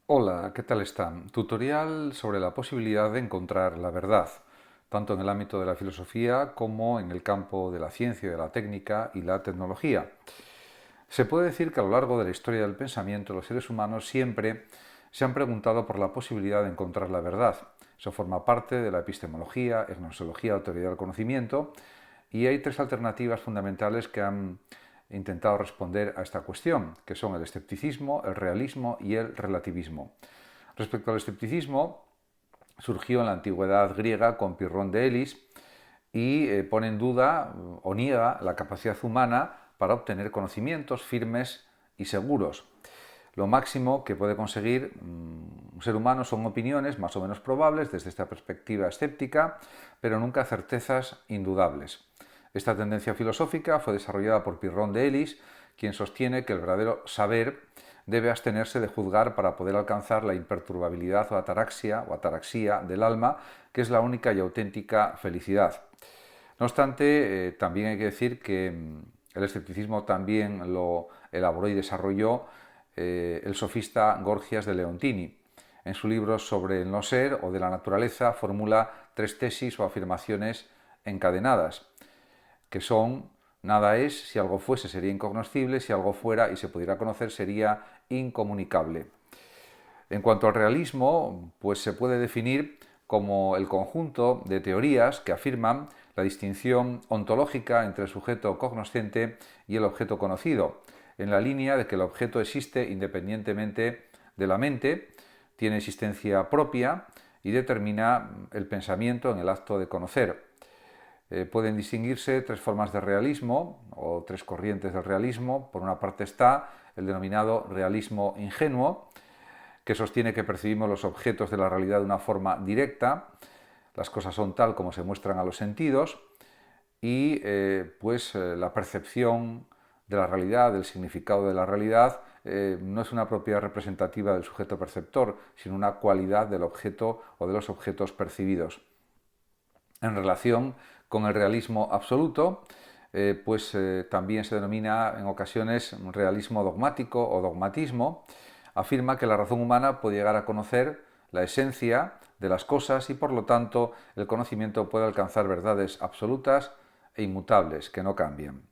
Hola, ¿qué tal están? Tutorial sobre la posibilidad de encontrar la verdad, tanto en el ámbito de la filosofía como en el campo de la ciencia, de la técnica y la tecnología. Se puede decir que a lo largo de la historia del pensamiento los seres humanos siempre se han preguntado por la posibilidad de encontrar la verdad. Eso forma parte de la epistemología, gnoseología o teoría del conocimiento, y hay tres alternativas fundamentales que han intentado responder a esta cuestión, que son el escepticismo, el realismo y el relativismo. Respecto al escepticismo, surgió en la antigüedad griega con Pirrón de Elis y pone en duda o niega la capacidad humana para obtener conocimientos firmes y seguros. Lo máximo que puede conseguir un ser humano son opiniones más o menos probables desde esta perspectiva escéptica, pero nunca certezas indudables. Esta tendencia filosófica fue desarrollada por Pirrón de Elis, quien sostiene que el verdadero saber debe abstenerse de juzgar para poder alcanzar la imperturbabilidad o ataraxia del alma, que es la única y auténtica felicidad. No obstante, también hay que decir que el escepticismo también lo elaboró y desarrolló el sofista Gorgias de Leontini. En su libro sobre el no ser o de la naturaleza formula tres tesis o afirmaciones encadenadas, que son: nada es, si algo fuese sería incognoscible, si algo fuera y se pudiera conocer sería incomunicable. En cuanto al realismo, pues se puede definir como el conjunto de teorías que afirman la distinción ontológica entre el sujeto cognoscente y el objeto conocido, en la línea de que el objeto existe independientemente de la mente, tiene existencia propia y determina el pensamiento en el acto de conocer. Pueden distinguirse tres formas de realismo o tres corrientes del realismo. Por una parte está el denominado realismo ingenuo, que sostiene que percibimos los objetos de la realidad de una forma directa, las cosas son tal como se muestran a los sentidos y la percepción de la realidad, del significado de la realidad, no es una propiedad representativa del sujeto perceptor, sino una cualidad del objeto o de los objetos percibidos. En relación con el realismo absoluto, también se denomina en ocasiones realismo dogmático o dogmatismo. Afirma que la razón humana puede llegar a conocer la esencia de las cosas y por lo tanto el conocimiento puede alcanzar verdades absolutas e inmutables que no cambian.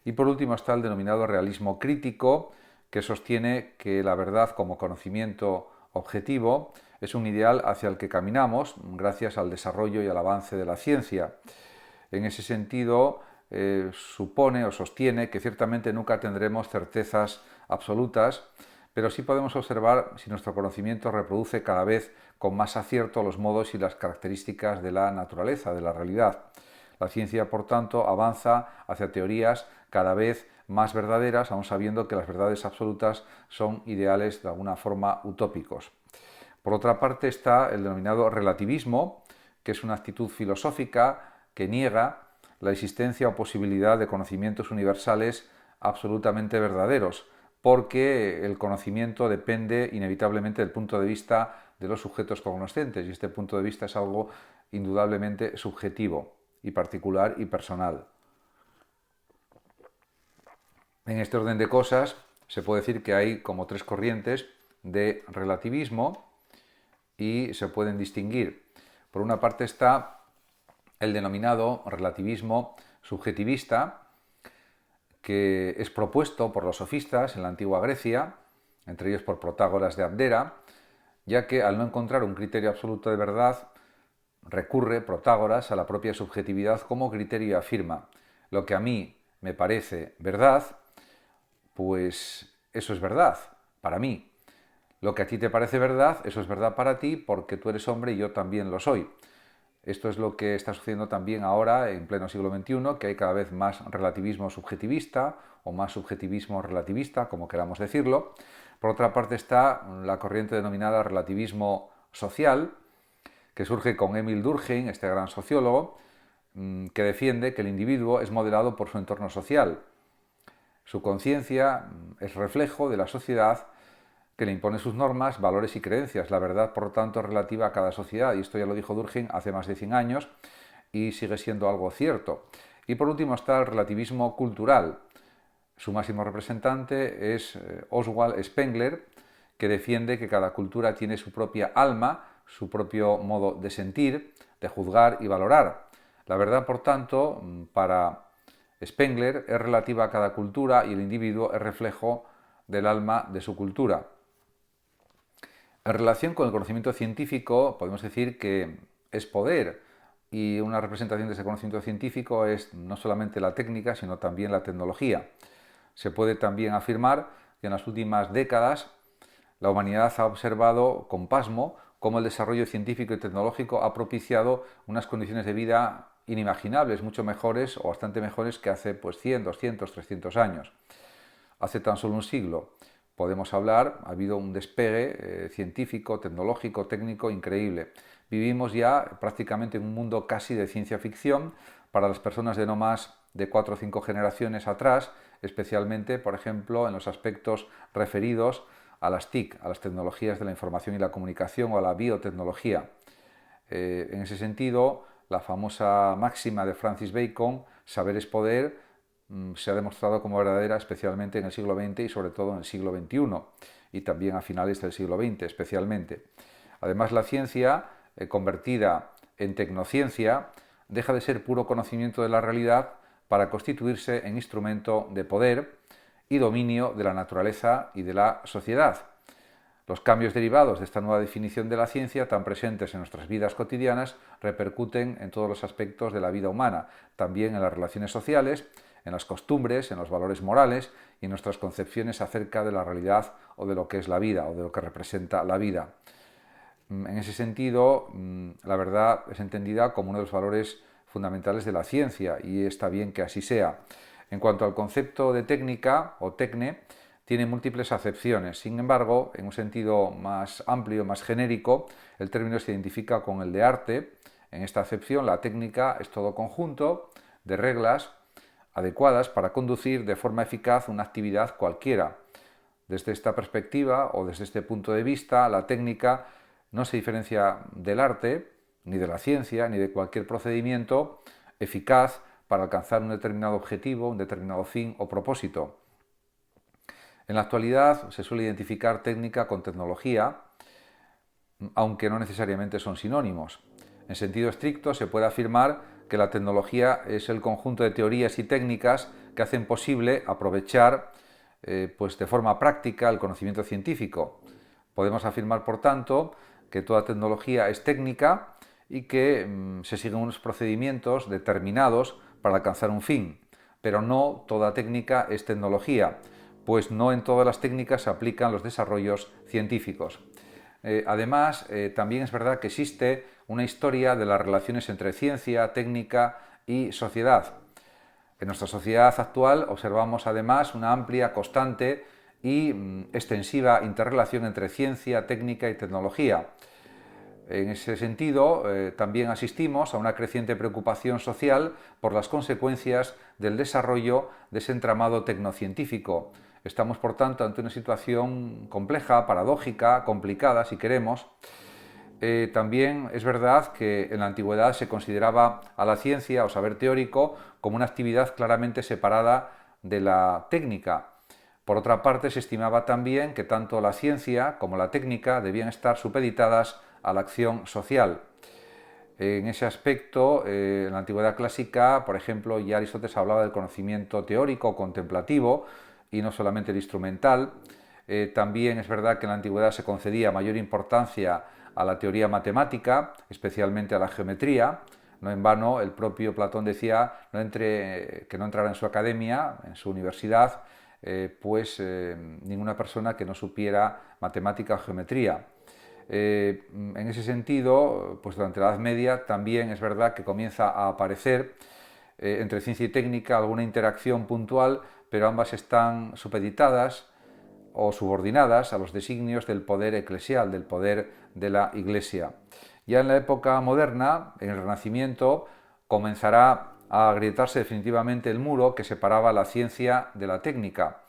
Y por último está el denominado realismo crítico, que sostiene que la verdad como conocimiento objetivo es un ideal hacia el que caminamos gracias al desarrollo y al avance de la ciencia. En ese sentido, supone o sostiene que ciertamente nunca tendremos certezas absolutas, pero sí podemos observar si nuestro conocimiento reproduce cada vez con más acierto los modos y las características de la naturaleza, de la realidad. La ciencia, por tanto, avanza hacia teorías cada vez más verdaderas, aun sabiendo que las verdades absolutas son ideales de alguna forma utópicos. Por otra parte está el denominado relativismo, que es una actitud filosófica que niega la existencia o posibilidad de conocimientos universales absolutamente verdaderos, porque el conocimiento depende inevitablemente del punto de vista de los sujetos cognoscentes y este punto de vista es algo indudablemente subjetivo y particular y personal. En este orden de cosas se puede decir que hay como tres corrientes de relativismo y se pueden distinguir. Por una parte está el denominado relativismo subjetivista, que es propuesto por los sofistas en la antigua Grecia, entre ellos por Protágoras de Abdera, ya que al no encontrar un criterio absoluto de verdad, recurre Protágoras a la propia subjetividad como criterio y afirma: lo que a mí me parece verdad, pues eso es verdad para mí. Lo que a ti te parece verdad, eso es verdad para ti porque tú eres hombre y yo también lo soy. Esto es lo que está sucediendo también ahora en pleno siglo XXI, que hay cada vez más relativismo subjetivista o más subjetivismo relativista, como queramos decirlo. Por otra parte está la corriente denominada relativismo social, que surge con Émile Durkheim, este gran sociólogo, que defiende que el individuo es modelado por su entorno social. Su conciencia es reflejo de la sociedad que le impone sus normas, valores y creencias. La verdad, por lo tanto, es relativa a cada sociedad, y esto ya lo dijo Durkheim hace más de 100 años y sigue siendo algo cierto. Y por último está el relativismo cultural. Su máximo representante es Oswald Spengler, que defiende que cada cultura tiene su propia alma, su propio modo de sentir, de juzgar y valorar. La verdad, por tanto, para Spengler es relativa a cada cultura y el individuo es reflejo del alma de su cultura. En relación con el conocimiento científico, podemos decir que es poder, y una representación de ese conocimiento científico es no solamente la técnica, sino también la tecnología. Se puede también afirmar que en las últimas décadas la humanidad ha observado con pasmo cómo el desarrollo científico y tecnológico ha propiciado unas condiciones de vida inimaginables, mucho mejores o bastante mejores que hace 100, 200, 300 años. Hace tan solo un siglo, podemos hablar, ha habido un despegue científico, tecnológico, técnico increíble. Vivimos ya prácticamente en un mundo casi de ciencia ficción para las personas de no más de 4 o 5 generaciones atrás, especialmente, por ejemplo, en los aspectos referidos a las TIC, a las tecnologías de la información y la comunicación, o a la biotecnología. En ese sentido, la famosa máxima de Francis Bacon, saber es poder, se ha demostrado como verdadera, especialmente en el siglo XX y sobre todo en el siglo XXI, y también a finales del siglo XX especialmente. Además, la ciencia, convertida en tecnociencia, deja de ser puro conocimiento de la realidad para constituirse en instrumento de poder y dominio de la naturaleza y de la sociedad. Los cambios derivados de esta nueva definición de la ciencia, tan presentes en nuestras vidas cotidianas, repercuten en todos los aspectos de la vida humana, también en las relaciones sociales, en las costumbres, en los valores morales y en nuestras concepciones acerca de la realidad o de lo que es la vida o de lo que representa la vida. En ese sentido, la verdad es entendida como uno de los valores fundamentales de la ciencia, y está bien que así sea. En cuanto al concepto de técnica o tecne, tiene múltiples acepciones. Sin embargo, en un sentido más amplio, más genérico, el término se identifica con el de arte. En esta acepción, la técnica es todo conjunto de reglas adecuadas para conducir de forma eficaz una actividad cualquiera. Desde esta perspectiva o desde este punto de vista, la técnica no se diferencia del arte, ni de la ciencia, ni de cualquier procedimiento eficaz para alcanzar un determinado objetivo, un determinado fin o propósito. En la actualidad se suele identificar técnica con tecnología, aunque no necesariamente son sinónimos. En sentido estricto, se puede afirmar que la tecnología es el conjunto de teorías y técnicas que hacen posible aprovechar de forma práctica el conocimiento científico. Podemos afirmar, por tanto, que toda tecnología es técnica y que se siguen unos procedimientos determinados para alcanzar un fin, pero no toda técnica es tecnología, pues no en todas las técnicas se aplican los desarrollos científicos. Además, también es verdad que existe una historia de las relaciones entre ciencia, técnica y sociedad. En nuestra sociedad actual observamos además una amplia, constante y extensiva interrelación entre ciencia, técnica y tecnología. En ese sentido, también asistimos a una creciente preocupación social por las consecuencias del desarrollo de ese entramado tecnocientífico. Estamos, por tanto, ante una situación compleja, paradójica, complicada, si queremos. También es verdad que en la antigüedad se consideraba a la ciencia o saber teórico como una actividad claramente separada de la técnica. Por otra parte, se estimaba también que tanto la ciencia como la técnica debían estar supeditadas a la acción social. En ese aspecto, en la antigüedad clásica, por ejemplo, ya Aristóteles hablaba del conocimiento teórico o contemplativo y no solamente el instrumental. También es verdad que en la antigüedad se concedía mayor importancia a la teoría matemática, especialmente a la geometría. No en vano, el propio Platón decía que no entrara en su academia, en su universidad, ninguna persona que no supiera matemática o geometría. En ese sentido, durante la Edad Media también es verdad que comienza a aparecer entre ciencia y técnica alguna interacción puntual, pero ambas están supeditadas o subordinadas a los designios del poder eclesial, del poder de la Iglesia. Ya en la época moderna, en el Renacimiento, comenzará a agrietarse definitivamente el muro que separaba la ciencia de la técnica.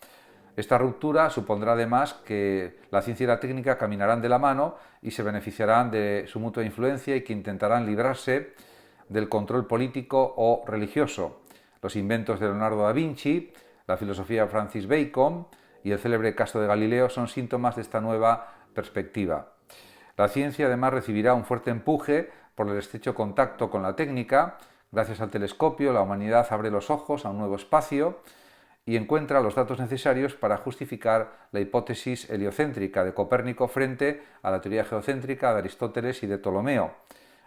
Esta ruptura supondrá además que la ciencia y la técnica caminarán de la mano y se beneficiarán de su mutua influencia y que intentarán librarse del control político o religioso. Los inventos de Leonardo da Vinci, la filosofía de Francis Bacon y el célebre caso de Galileo son síntomas de esta nueva perspectiva. La ciencia además recibirá un fuerte empuje por el estrecho contacto con la técnica. Gracias al telescopio, la humanidad abre los ojos a un nuevo espacio y encuentra los datos necesarios para justificar la hipótesis heliocéntrica de Copérnico frente a la teoría geocéntrica de Aristóteles y de Ptolomeo.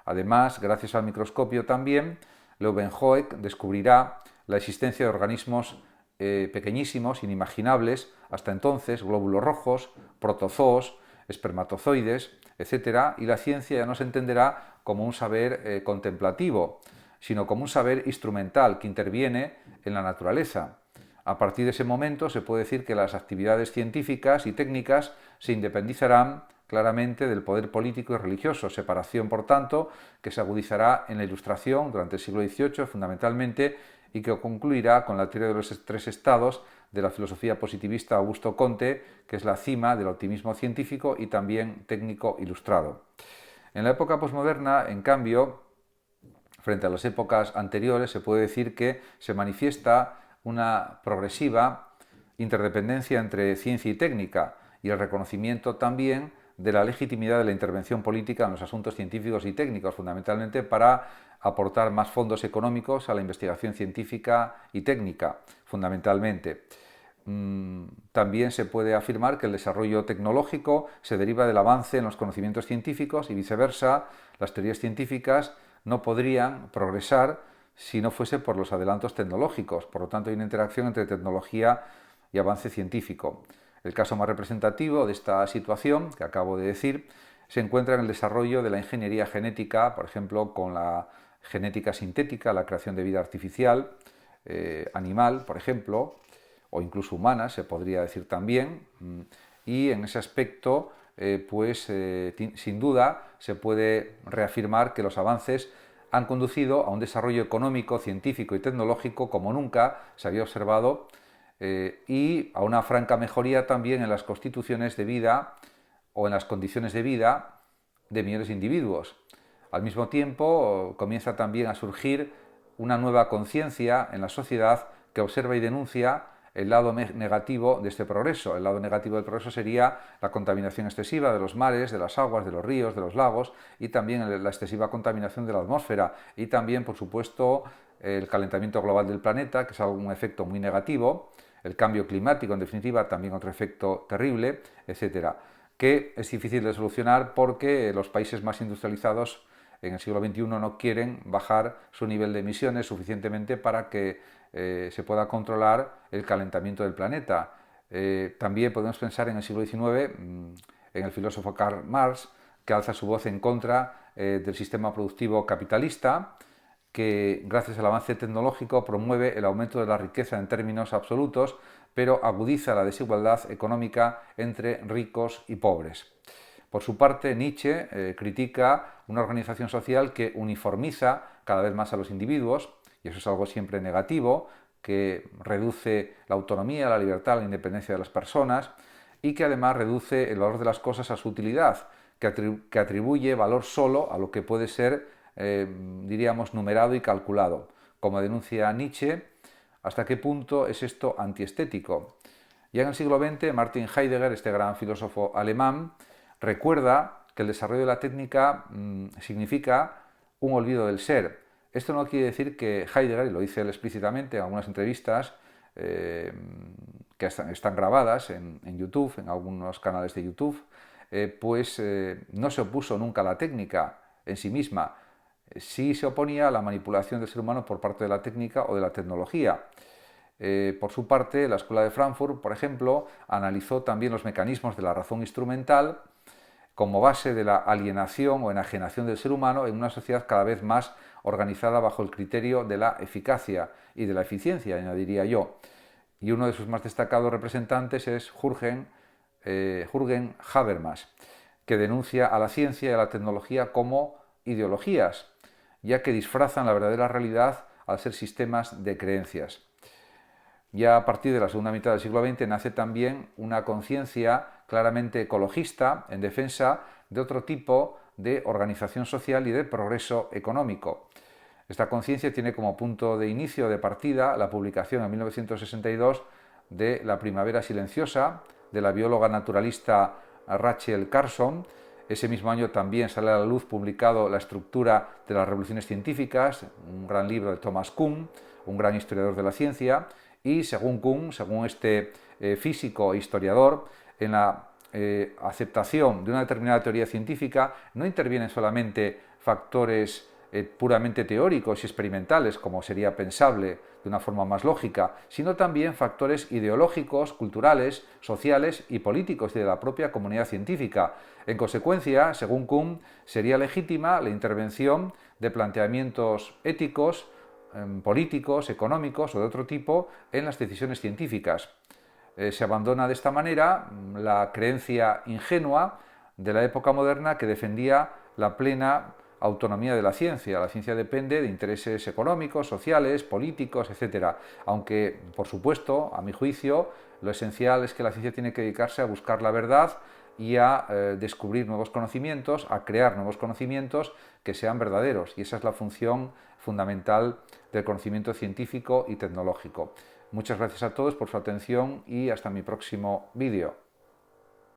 Además, gracias al microscopio también, Leeuwenhoek descubrirá la existencia de organismos pequeñísimos, inimaginables, hasta entonces, glóbulos rojos, protozoos, espermatozoides, etc. Y la ciencia ya no se entenderá como un saber contemplativo, sino como un saber instrumental que interviene en la naturaleza. A partir de ese momento se puede decir que las actividades científicas y técnicas se independizarán claramente del poder político y religioso, separación, por tanto, que se agudizará en la Ilustración durante el siglo XVIII fundamentalmente y que concluirá con la teoría de los tres estados de la filosofía positivista Augusto Comte, que es la cima del optimismo científico y también técnico ilustrado. En la época posmoderna, en cambio, frente a las épocas anteriores, se puede decir que se manifiesta una progresiva interdependencia entre ciencia y técnica y el reconocimiento también de la legitimidad de la intervención política en los asuntos científicos y técnicos, fundamentalmente para aportar más fondos económicos a la investigación científica y técnica, fundamentalmente. También se puede afirmar que el desarrollo tecnológico se deriva del avance en los conocimientos científicos y viceversa, las teorías científicas no podrían progresar si no fuese por los adelantos tecnológicos. Por lo tanto, hay una interacción entre tecnología y avance científico. El caso más representativo de esta situación, que acabo de decir, se encuentra en el desarrollo de la ingeniería genética, por ejemplo, con la genética sintética, la creación de vida artificial, animal, por ejemplo, o incluso humana, se podría decir también, y en ese aspecto, sin duda, se puede reafirmar que los avances han conducido a un desarrollo económico, científico y tecnológico como nunca se había observado y a una franca mejoría también en las constituciones de vida o en las condiciones de vida de millones de individuos. Al mismo tiempo, comienza también a surgir una nueva conciencia en la sociedad que observa y denuncia el lado negativo de este progreso. El lado negativo del progreso sería la contaminación excesiva de los mares, de las aguas, de los ríos, de los lagos y también la excesiva contaminación de la atmósfera y también, por supuesto, el calentamiento global del planeta, que es un efecto muy negativo, el cambio climático, en definitiva, también otro efecto terrible, etcétera, que es difícil de solucionar porque los países más industrializados en el siglo XXI no quieren bajar su nivel de emisiones suficientemente para que se pueda controlar el calentamiento del planeta. También podemos pensar en el siglo XIX, en el filósofo Karl Marx, que alza su voz en contra del sistema productivo capitalista, que gracias al avance tecnológico promueve el aumento de la riqueza en términos absolutos, pero agudiza la desigualdad económica entre ricos y pobres. Por su parte, Nietzsche critica una organización social que uniformiza cada vez más a los individuos, y eso es algo siempre negativo, que reduce la autonomía, la libertad, la independencia de las personas y que además reduce el valor de las cosas a su utilidad, que atribuye valor solo a lo que puede ser, diríamos, numerado y calculado. Como denuncia Nietzsche, ¿hasta qué punto es esto antiestético? Ya en el siglo XX, Martin Heidegger, este gran filósofo alemán, recuerda que el desarrollo de la técnica significa un olvido del ser. Esto no quiere decir que Heidegger, y lo dice él explícitamente en algunas entrevistas que están grabadas en YouTube, en algunos canales de YouTube, no se opuso nunca a la técnica en sí misma. Sí se oponía a la manipulación del ser humano por parte de la técnica o de la tecnología. Por su parte, la Escuela de Frankfurt, por ejemplo, analizó también los mecanismos de la razón instrumental como base de la alienación o enajenación del ser humano en una sociedad cada vez más organizada bajo el criterio de la eficacia y de la eficiencia, añadiría yo. Y uno de sus más destacados representantes es Jürgen Habermas, que denuncia a la ciencia y a la tecnología como ideologías, ya que disfrazan la verdadera realidad al ser sistemas de creencias. Ya a partir de la segunda mitad del siglo XX nace también una conciencia claramente ecologista en defensa de otro tipo de organización social y de progreso económico. Esta conciencia tiene como punto de inicio, de partida, la publicación en 1962 de La primavera silenciosa, de la bióloga naturalista Rachel Carson. Ese mismo año también sale a la luz publicado La estructura de las revoluciones científicas, un gran libro de Thomas Kuhn, un gran historiador de la ciencia, y según Kuhn, según este físico e historiador, en la aceptación de una determinada teoría científica no intervienen solamente factores puramente teóricos y experimentales, como sería pensable de una forma más lógica, sino también factores ideológicos, culturales, sociales y políticos de la propia comunidad científica. En consecuencia, según Kuhn, sería legítima la intervención de planteamientos éticos, políticos, económicos o de otro tipo en las decisiones científicas. Se abandona de esta manera la creencia ingenua de la época moderna que defendía la plena autonomía de la ciencia. La ciencia depende de intereses económicos, sociales, políticos, etc. Aunque, por supuesto, a mi juicio, lo esencial es que la ciencia tiene que dedicarse a buscar la verdad y a descubrir nuevos conocimientos, a crear nuevos conocimientos que sean verdaderos. Y esa es la función fundamental del conocimiento científico y tecnológico. Muchas gracias a todos por su atención y hasta mi próximo vídeo.